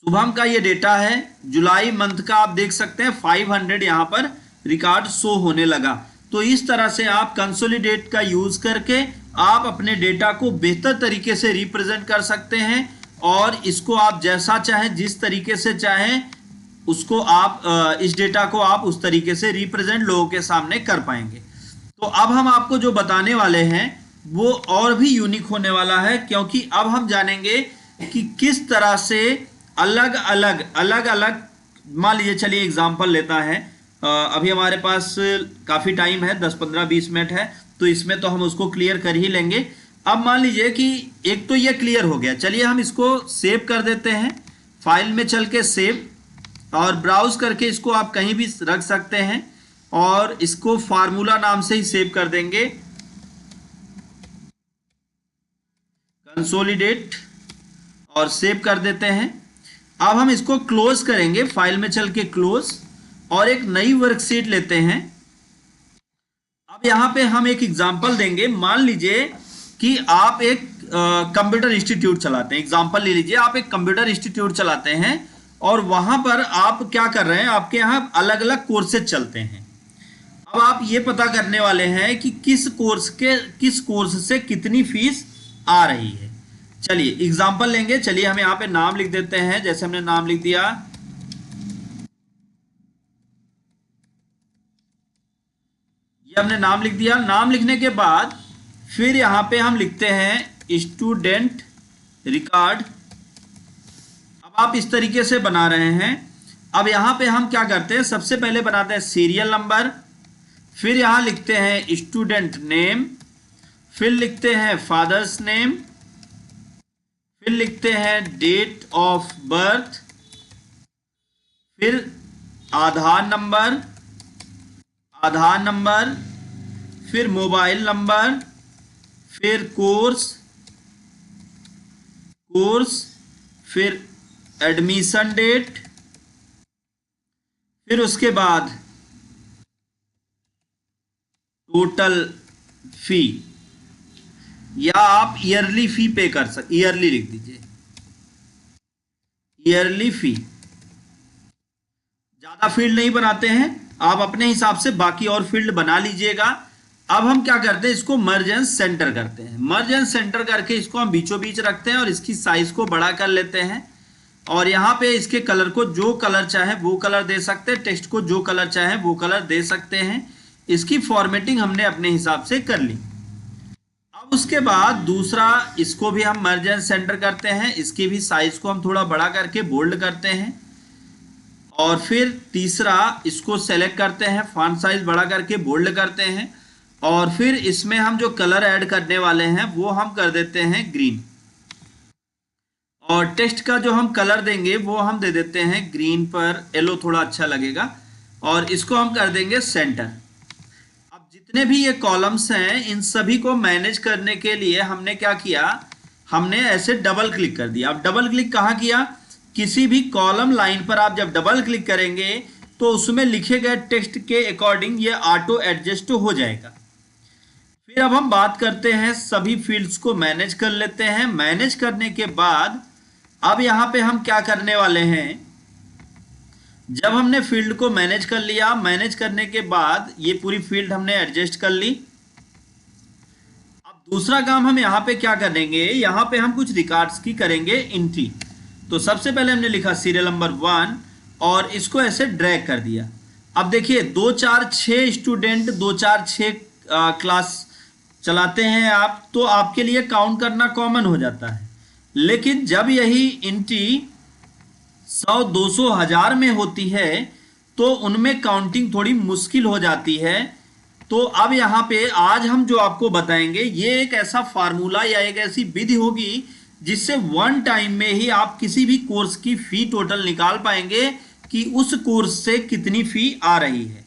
शुभम का ये डेटा है, जुलाई मंथ का आप देख सकते हैं 500 यहाँ पर रिकॉर्ड शो होने लगा। तो इस तरह से आप कंसोलिडेट का यूज करके आप अपने डेटा को बेहतर तरीके से रिप्रेजेंट कर सकते हैं और इसको आप जैसा चाहें, जिस तरीके से चाहें उसको आप इस डेटा को आप उस तरीके से रिप्रेजेंट लोगों के सामने कर पाएंगे। तो अब हम आपको जो बताने वाले हैं वो और भी यूनिक होने वाला है, क्योंकि अब हम जानेंगे कि किस तरह से अलग अलग मान लीजिए, चलिए एग्जांपल लेता है। अभी हमारे पास काफ़ी टाइम है, 10-15-20 मिनट है, तो इसमें तो हम उसको क्लियर कर ही लेंगे। अब मान लीजिए कि एक तो ये क्लियर हो गया, चलिए हम इसको सेव कर देते हैं। फाइल में चल के सेव और ब्राउज करके इसको आप कहीं भी रख सकते हैं और इसको फार्मूला नाम से ही सेव कर देंगे, कंसोलिडेट, और सेव कर देते हैं। अब हम इसको क्लोज करेंगे, फाइल में चल के क्लोज, और एक नई वर्कशीट लेते हैं। अब यहां पे हम एक एग्जांपल देंगे। मान लीजिए कि आप एक कंप्यूटर इंस्टीट्यूट चलाते हैं, एग्जांपल ले लीजिए, आप एक कंप्यूटर इंस्टीट्यूट चलाते हैं और वहां पर आप क्या कर रहे हैं, आपके यहां अलग अलग कोर्सेज चलते हैं। अब आप ये पता करने वाले हैं कि किस कोर्स से कितनी फीस आ रही है। चलिए एग्जांपल लेंगे, चलिए हम यहाँ पे नाम लिख देते हैं, जैसे हमने नाम लिख दिया, ये हमने नाम लिख दिया। नाम लिखने के बाद फिर यहाँ पे हम लिखते हैं स्टूडेंट रिकॉर्ड। अब आप इस तरीके से बना रहे हैं। अब यहाँ पे हम क्या करते हैं, सबसे पहले बनाते हैं सीरियल नंबर, फिर यहाँ लिखते हैं स्टूडेंट नेम, फिर लिखते हैं फादर्स नेम, फिर लिखते हैं डेट ऑफ बर्थ, फिर आधार नंबर, फिर मोबाइल नंबर, फिर कोर्स, फिर एडमिशन डेट, फिर उसके बाद टोटल फी, या आप ईयरली फी पे कर सकते, ईयरली लिख दीजिए, ईयरली फी। ज्यादा फील्ड नहीं बनाते हैं, आप अपने हिसाब से बाकी और फील्ड बना लीजिएगा। अब हम क्या करते हैं, इसको मर्ज एंड सेंटर करते हैं। मर्ज एंड सेंटर करके इसको हम बीचों बीच रखते हैं और इसकी साइज को बड़ा कर लेते हैं और यहाँ पे इसके कलर को जो कलर चाहे वो कलर दे सकते हैं, टेक्स्ट को जो कलर चाहे वो कलर दे सकते हैं। इसकी फॉर्मेटिंग हमने अपने हिसाब से कर ली। अब उसके बाद दूसरा, इसको भी हम मर्ज एंड सेंटर करते हैं, इसकी भी साइज को हम थोड़ा बड़ा करके बोल्ड करते हैं। और फिर तीसरा, इसको सेलेक्ट करते हैं, फॉन्ट साइज बड़ा करके बोल्ड करते हैं और फिर इसमें हम जो कलर ऐड करने वाले हैं वो हम कर देते हैं ग्रीन, और टेक्स्ट का जो हम कलर देंगे वो हम दे देते हैं ग्रीन पर, येलो थोड़ा अच्छा लगेगा, और इसको हम कर देंगे सेंटर। अब जितने भी ये कॉलम्स हैं इन सभी को मैनेज करने के लिए हमने क्या किया, हमने ऐसे डबल क्लिक कर दिया। अब डबल क्लिक कहाँ किया, किसी भी कॉलम लाइन पर आप जब डबल क्लिक करेंगे तो उसमें लिखे गए टेक्स्ट के अकॉर्डिंग ये ऑटो एडजस्ट हो जाएगा। फिर अब हम बात करते हैं, सभी फील्ड्स को मैनेज कर लेते हैं। मैनेज करने के बाद अब यहां पे हम क्या करने वाले हैं, जब हमने फील्ड को मैनेज कर लिया, मैनेज करने के बाद ये पूरी फील्ड हमने एडजस्ट कर ली। अब दूसरा काम हम यहाँ पे क्या करेंगे, यहाँ पे हम कुछ रिकॉर्ड्स की करेंगे एंट्री। तो सबसे पहले हमने लिखा सीरियल नंबर 1 और इसको ऐसे ड्रैग कर दिया। अब देखिए 2 4 6 स्टूडेंट, 2 4 6 क्लास चलाते हैं आप, तो आपके लिए काउंट करना कॉमन हो जाता है। लेकिन जब यही एंट्री 100 200 1000 में होती है तो उनमें काउंटिंग थोड़ी मुश्किल हो जाती है। तो अब यहाँ पे आज हम जो आपको बताएंगे ये एक ऐसा फार्मूला या एक ऐसी विधि होगी जिससे वन टाइम में ही आप किसी भी कोर्स की फी टोटल निकाल पाएंगे कि उस कोर्स से कितनी फी आ रही है।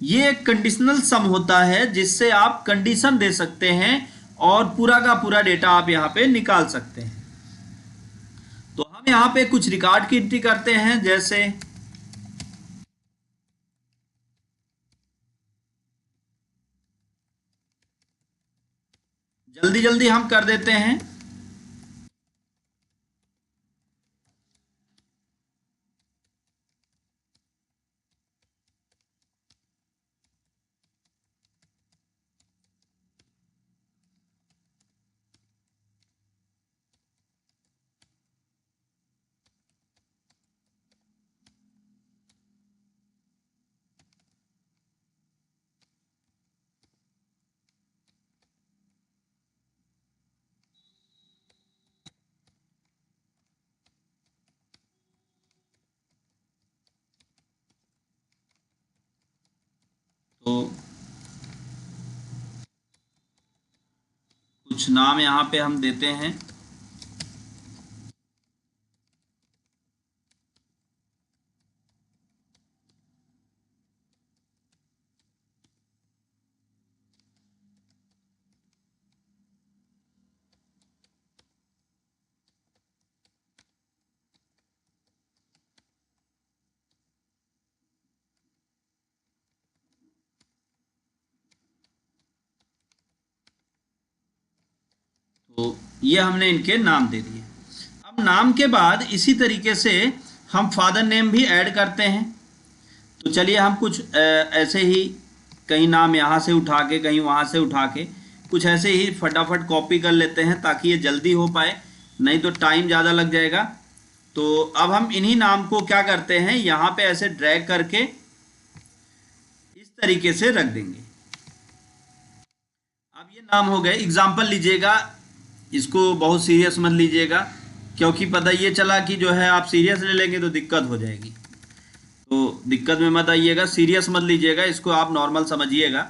ये एक कंडीशनल सम होता है जिससे आप कंडीशन दे सकते हैं और पूरा का पूरा डेटा आप यहाँ पे निकाल सकते हैं। तो हम यहाँ पे कुछ रिकॉर्ड की एंट्री करते हैं, जैसे जल्दी जल्दी हम कर देते हैं। तो कुछ नाम यहाँ पे हम देते हैं। तो ये हमने इनके नाम दे दिए। अब नाम के बाद इसी तरीके से हम फादर नेम भी ऐड करते हैं। तो चलिए हम कुछ ऐसे ही कहीं नाम यहाँ से उठा के कहीं वहाँ से उठा के कुछ ऐसे ही फटाफट कॉपी कर लेते हैं ताकि ये जल्दी हो पाए, नहीं तो टाइम ज़्यादा लग जाएगा। तो अब हम इन्हीं नाम को क्या करते हैं, यहाँ पे ऐसे ड्रैग करके इस तरीके से रख देंगे। अब ये नाम हो गए। एग्जाम्पल लीजिएगा, इसको बहुत सीरियस मत लीजिएगा, क्योंकि पता ये चला कि जो है आप सीरियस ले लेंगे तो दिक्कत हो जाएगी। तो दिक्कत में मत आइएगा, सीरियस मत लीजिएगा, इसको आप नॉर्मल समझिएगा।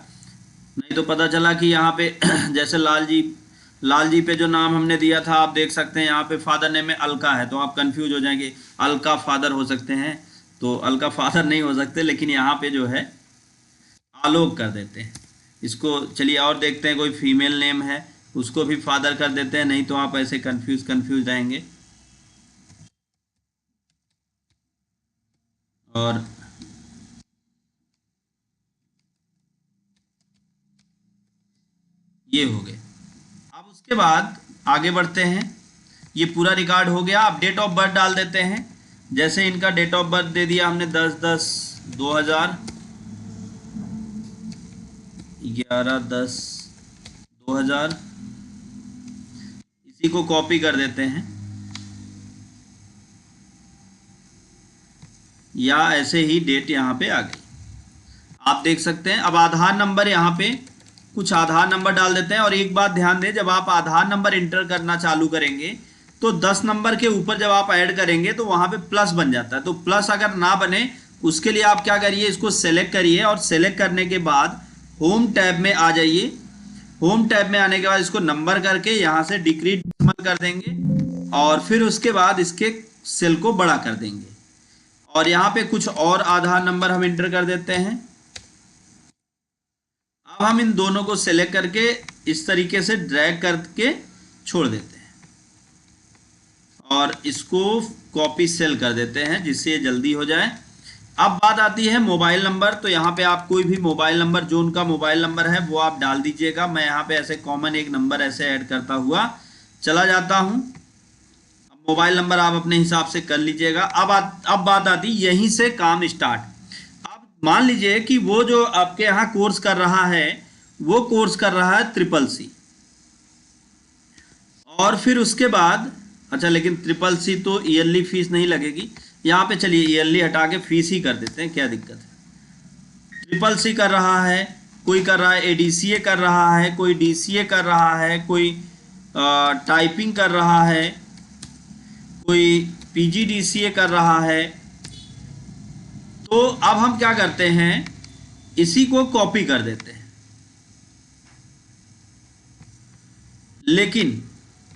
नहीं तो पता चला कि यहाँ पे जैसे लाल जी पे जो नाम हमने दिया था, आप देख सकते हैं यहाँ पे फादर नेम में अलका है, तो आप कंफ्यूज हो जाएंगे, अलका फादर हो सकते हैं, तो अलका फादर नहीं हो सकते, लेकिन यहाँ पे जो है आलोक कर देते हैं इसको। चलिए और देखते हैं, कोई फीमेल नेम है उसको भी फादर कर देते हैं, नहीं तो आप ऐसे कंफ्यूज रहेंगे। और ये हो गए। अब उसके बाद आगे बढ़ते हैं। ये पूरा रिकॉर्ड हो गया। अब डेट ऑफ बर्थ डाल देते हैं। जैसे इनका डेट ऑफ बर्थ दे दिया हमने 10/10/2000, 11/10/2000। इसी को कॉपी कर देते हैं, या ऐसे ही डेट यहाँ पे आ गई, आप देख सकते हैं। अब आधार नंबर यहाँ पे कुछ आधार नंबर डाल देते हैं। और एक बात ध्यान दें, जब आप आधार नंबर इंटर करना चालू करेंगे तो 10 नंबर के ऊपर जब आप ऐड करेंगे तो वहाँ पे प्लस बन जाता है। तो प्लस अगर ना बने उसके लिए आप क्या करिए, इसको सेलेक्ट करिए और सेलेक्ट करने के बाद होम टैब में आ जाइए। होम टैब में आने के बाद इसको नंबर करके यहाँ से डिक्रीज डेसिमल कर देंगे और फिर उसके बाद इसके सेल को बड़ा कर देंगे। और यहाँ पे कुछ और आधार नंबर हम इंटर कर देते हैं। अब हम इन दोनों को सेलेक्ट करके इस तरीके से ड्रैग करके छोड़ देते हैं और इसको कॉपी सेल कर देते हैं जिससे ये जल्दी हो जाए। अब बात आती है मोबाइल नंबर। तो यहाँ पे आप कोई भी मोबाइल नंबर, जो उनका मोबाइल नंबर है वो आप डाल दीजिएगा। मैं यहाँ पे ऐसे कॉमन एक नंबर ऐसे ऐड करता हुआ चला जाता हूँ। अब मोबाइल नंबर आप अपने हिसाब से कर लीजिएगा। अब बात आती है यहीं से काम स्टार्ट। अब मान लीजिए कि वो जो आपके यहाँ कोर्स कर रहा है वो कोर्स कर रहा है CCC, और फिर उसके बाद अच्छा, लेकिन CCC तो ईयरली फीस नहीं लगेगी। यहाँ पे चलिए ईयरली हटा के फीस ही कर देते हैं, क्या दिक्कत है। CCC कर रहा है, कोई कर रहा है ADCA कर रहा है, कोई DCA कर रहा है, कोई टाइपिंग कर रहा है, कोई PGDCA कर रहा है। तो अब हम क्या करते हैं, इसी को कॉपी कर देते हैं। लेकिन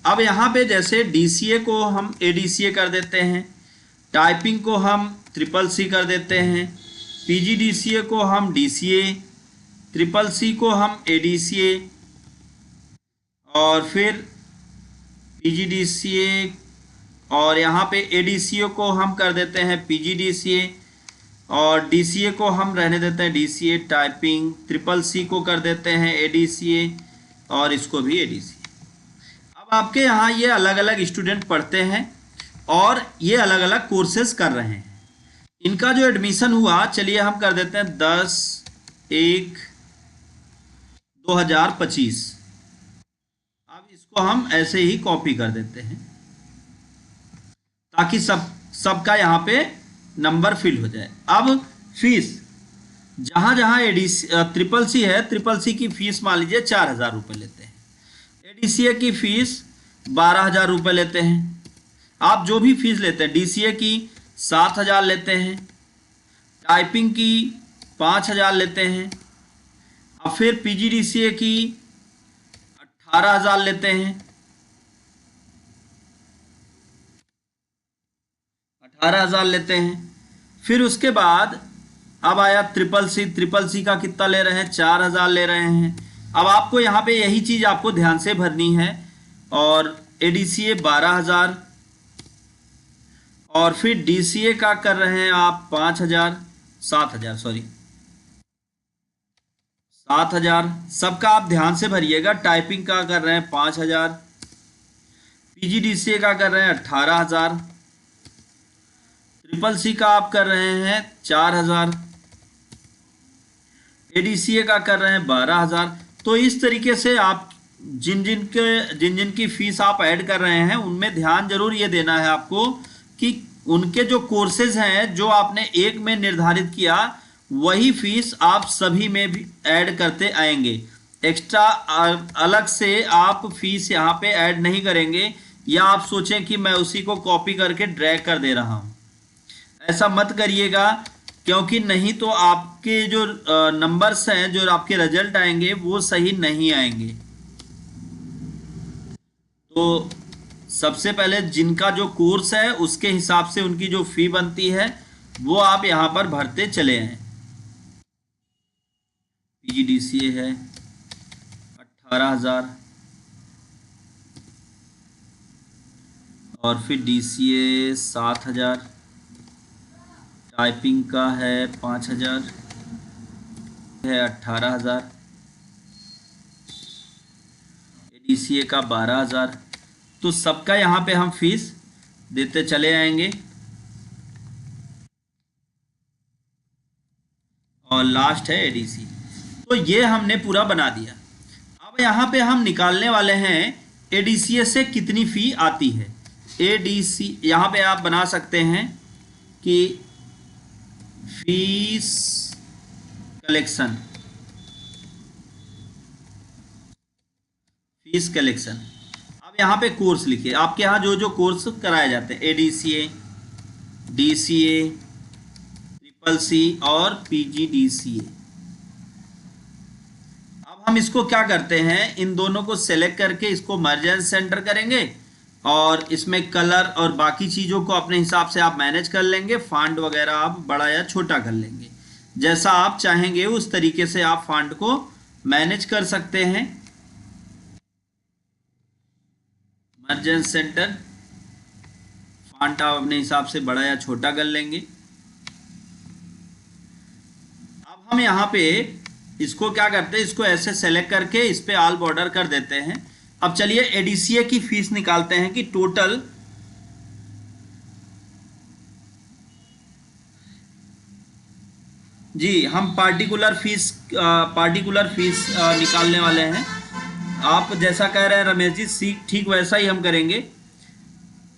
अब यहाँ पे जैसे DCA को हम ADCA कर देते हैं, टाइपिंग को हम CCC कर देते हैं, PGDCA को हम DCA, CCC को हम ADCA, और फिर PGDCA, और यहाँ पे ADCA को हम कर देते हैं PGDCA, और DCA को हम रहने देते हैं DCA। टाइपिंग CCC को कर देते हैं ADCA, और इसको भी ADCA। अब आपके यहाँ ये अलग अलग स्टूडेंट पढ़ते हैं और ये अलग अलग कोर्सेज कर रहे हैं। इनका जो एडमिशन हुआ, चलिए हम कर देते हैं 10/1/2025। अब इसको हम ऐसे ही कॉपी कर देते हैं ताकि सबका यहाँ पे नंबर फिल हो जाए। अब फीस जहाँ जहाँ CCC है, CCC की फीस मान लीजिए 4,000 रुपये लेते हैं, ADCA की फीस 12,000 रुपये लेते हैं। आप जो भी फीस लेते हैं, DCA की 7,000 लेते हैं, टाइपिंग की 5,000 लेते हैं, अब फिर पीजीडीसीए की 18,000 लेते हैं, 18,000 लेते हैं। फिर उसके बाद अब आया ट्रिपल सी का कितना ले रहे हैं, 4,000 ले रहे हैं। अब आपको यहाँ पे यही चीज आपको ध्यान से भरनी है। और एडीसीए 12,000, और फिर डीसीए का कर रहे हैं आप 5,000, 7,000 सॉरी 7,000। सबका आप ध्यान से भरिएगा। टाइपिंग का कर रहे हैं 5,000, पीजीडीसीए का कर रहे हैं 18,000, ट्रिपल सी का आप कर रहे हैं 4,000, एडीसीए का कर रहे हैं 12,000। तो इस तरीके से आप जिन जिन की फीस आप ऐड कर रहे हैं उनमें ध्यान जरूर ये देना है आपको कि उनके जो कोर्सेज हैं जो आपने एक में निर्धारित किया वही फीस आप सभी में भी ऐड करते आएंगे। एक्स्ट्रा अलग से आप फीस यहाँ पे ऐड नहीं करेंगे, या आप सोचें कि मैं उसी को कॉपी करके ड्रैग कर दे रहा हूँ। ऐसा मत करिएगा, क्योंकि नहीं तो आपके जो नंबर्स हैं, जो आपके रिजल्ट आएंगे वो सही नहीं आएंगे। तो सबसे पहले जिनका जो कोर्स है उसके हिसाब से उनकी जो फी बनती है वो आप यहाँ पर भरते चले आए। पीजीडीसीए है 18,000, और फिर डीसीए 7,000, टाइपिंग का है 5,000 है 18,000, एडीसीए का 12,000। तो सबका यहाँ पे हम फीस देते चले आएंगे, और लास्ट है एडीसी। तो ये हमने पूरा बना दिया। अब यहाँ पे हम निकालने वाले हैं एडीसीए से कितनी फी आती है। एडीसी यहाँ पे आप बना सकते हैं कि फीस कलेक्शन, फीस कलेक्शन। अब यहाँ पे कोर्स लिखिए, आपके यहाँ जो जो कोर्स कराए जाते हैं, एडीसीए, डीसीए, ट्रिपल सी और पीजीडीसीए। अब हम इसको क्या करते हैं, इन दोनों को सेलेक्ट करके इसको मर्ज एंड सेंटर करेंगे, और इसमें कलर और बाकी चीज़ों को अपने हिसाब से आप मैनेज कर लेंगे। फॉन्ट वगैरह आप बड़ा या छोटा कर लेंगे, जैसा आप चाहेंगे उस तरीके से आप फॉन्ट को मैनेज कर सकते हैं। मर्ज एंड सेंटर, फॉन्ट आप अपने हिसाब से बड़ा या छोटा कर लेंगे। अब हम यहाँ पे इसको क्या करते हैं, इसको ऐसे सेलेक्ट करके इस पे ऑल बॉर्डर कर देते हैं। अब चलिए एडीसीए की फीस निकालते हैं कि टोटल जी हम पार्टिकुलर फीस निकालने वाले हैं। आप जैसा कह रहे हैं रमेश जी, ठीक वैसा ही हम करेंगे।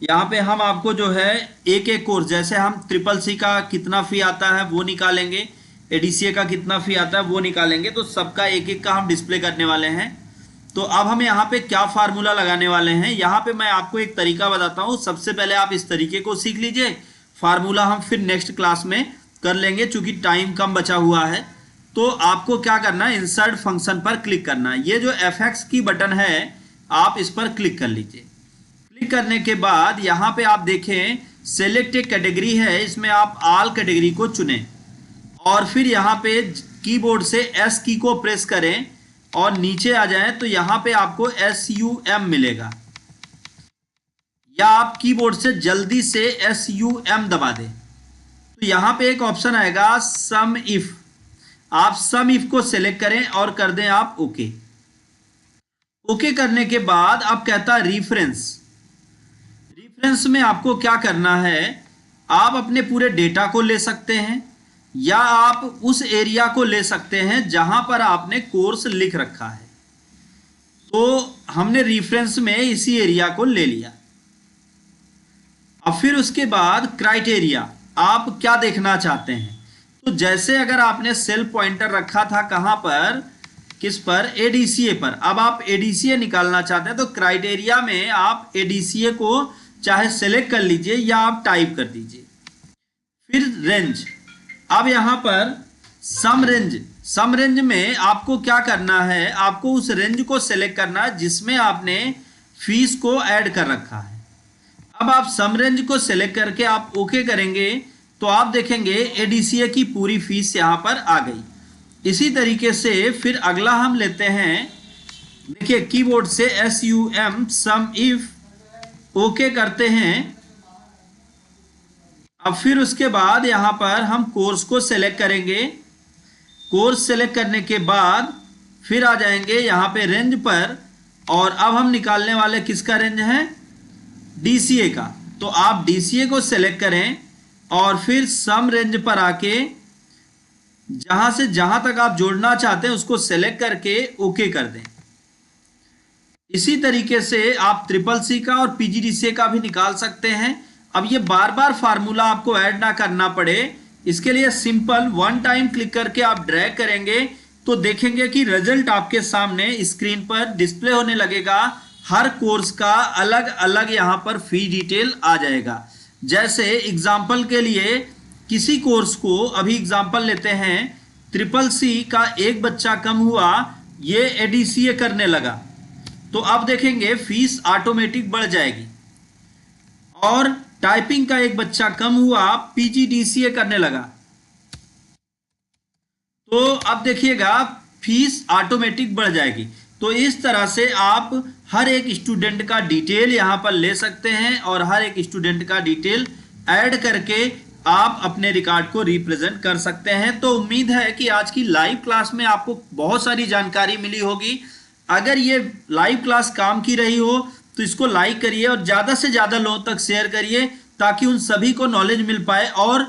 यहाँ पे हम आपको जो है एक एक कोर्स, जैसे हम ट्रिपल सी का कितना फ़ी आता है वो निकालेंगे, एडीसीए का कितना फ़ी आता है वो निकालेंगे। तो सबका एक एक का हम डिस्प्ले करने वाले हैं। तो अब हम यहाँ पे क्या फार्मूला लगाने वाले हैं, यहाँ पे मैं आपको एक तरीका बताता हूँ। सबसे पहले आप इस तरीके को सीख लीजिए, फार्मूला हम फिर नेक्स्ट क्लास में कर लेंगे चूँकि टाइम कम बचा हुआ है। तो आपको क्या करना है, इंसर्ट फंक्शन पर क्लिक करना है। ये जो F(x) की बटन है आप इस पर क्लिक कर लीजिए। क्लिक करने के बाद यहाँ पे आप देखें सेलेक्ट ए कैटेगरी है, इसमें आप ऑल कैटेगरी को चुनें, और फिर यहाँ पे कीबोर्ड से S की को प्रेस करें और नीचे आ जाएं तो यहाँ पे आपको SUM मिलेगा, या आप कीबोर्ड से जल्दी से SUM दबा दें तो यहाँ पे एक ऑप्शन आएगा सम इफ। आप सम इफ को सेलेक्ट करें और कर दें आप ओके। ओके करने के बाद अब कहता है रेफरेंस। रेफरेंस में आपको क्या करना है, आप अपने पूरे डेटा को ले सकते हैं या आप उस एरिया को ले सकते हैं जहां पर आपने कोर्स लिख रखा है। तो हमने रेफरेंस में इसी एरिया को ले लिया। अब फिर उसके बाद क्राइटेरिया, आप क्या देखना चाहते हैं। तो जैसे अगर आपने सेल पॉइंटर रखा था कहां पर, किस पर, एडीसीए पर। अब आप एडीसीए निकालना चाहते हैं तो क्राइटेरिया में आप एडीसीए को चाहे सेलेक्ट कर लीजिए या आप टाइप कर दीजिए। फिर रेंज, अब यहां पर सम रेंज सम रेंज में आपको क्या करना है, आपको उस रेंज को सेलेक्ट करना है जिसमें आपने फीस को ऐड कर रखा है। अब आप सम रेंज को सेलेक्ट करके आप ओके करेंगे तो आप देखेंगे एडीसीए की पूरी फीस यहाँ पर आ गई। इसी तरीके से फिर अगला हम लेते हैं, देखिए कीबोर्ड से SUM सम इफ ओके करते हैं। अब फिर उसके बाद यहाँ पर हम कोर्स को सेलेक्ट करेंगे। कोर्स सेलेक्ट करने के बाद फिर आ जाएंगे यहाँ पे रेंज पर, और अब हम निकालने वाले किसका रेंज है, DCA का। तो आप DCA को सेलेक्ट करें और फिर सम रेंज पर आके जहां से जहां तक आप जोड़ना चाहते हैं उसको सेलेक्ट करके ओके कर दें। इसी तरीके से आप CCC का और PGDCA का भी निकाल सकते हैं। अब ये बार बार फार्मूला आपको ऐड ना करना पड़े, इसके लिए सिंपल वन टाइम क्लिक करके आप ड्रैग करेंगे तो देखेंगे कि रिजल्ट आपके सामने स्क्रीन पर डिस्प्ले होने लगेगा। हर कोर्स का अलग अलग यहाँ पर फी डिटेल आ जाएगा। जैसे एग्जाम्पल के लिए किसी कोर्स को, अभी एग्जाम्पल लेते हैं, CCC का एक बच्चा कम हुआ, ये ADCA करने लगा, तो अब देखेंगे फीस ऑटोमेटिक बढ़ जाएगी। और टाइपिंग का एक बच्चा कम हुआ, PGDCA करने लगा, तो अब देखिएगा फीस ऑटोमेटिक बढ़ जाएगी। तो इस तरह से आप हर एक स्टूडेंट का डिटेल यहाँ पर ले सकते हैं और हर एक स्टूडेंट का डिटेल ऐड करके आप अपने रिकॉर्ड को रिप्रेजेंट कर सकते हैं। तो उम्मीद है कि आज की लाइव क्लास में आपको बहुत सारी जानकारी मिली होगी। अगर ये लाइव क्लास काम की रही हो तो इसको लाइक करिए और ज़्यादा से ज़्यादा लोगों तक शेयर करिए ताकि उन सभी को नॉलेज मिल पाए। और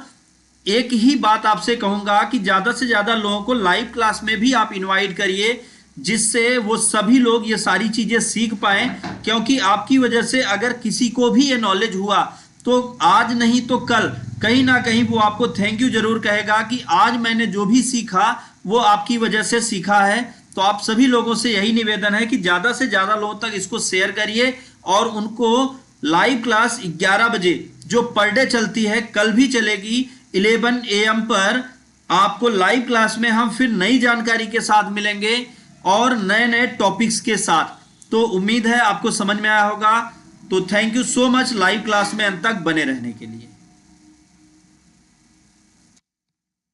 एक ही बात आपसे कहूँगा कि ज़्यादा से ज़्यादा लोगों को लाइव क्लास में भी आप इनवाइट करिए, जिससे वो सभी लोग ये सारी चीज़ें सीख पाएँ। क्योंकि आपकी वजह से अगर किसी को भी ये नॉलेज हुआ तो आज नहीं तो कल कहीं ना कहीं वो आपको थैंक यू जरूर कहेगा कि आज मैंने जो भी सीखा वो आपकी वजह से सीखा है। तो आप सभी लोगों से यही निवेदन है कि ज़्यादा से ज़्यादा लोगों तक इसको शेयर करिए और उनको लाइव क्लास 11 बजे जो पर डे चलती है, कल भी चलेगी 11 AM पर, आपको लाइव क्लास में हम फिर नई जानकारी के साथ मिलेंगे और नए नए टॉपिक्स के साथ। तो उम्मीद है आपको समझ में आया होगा। तो thank you so much live class में अंत तक बने रहने के लिए।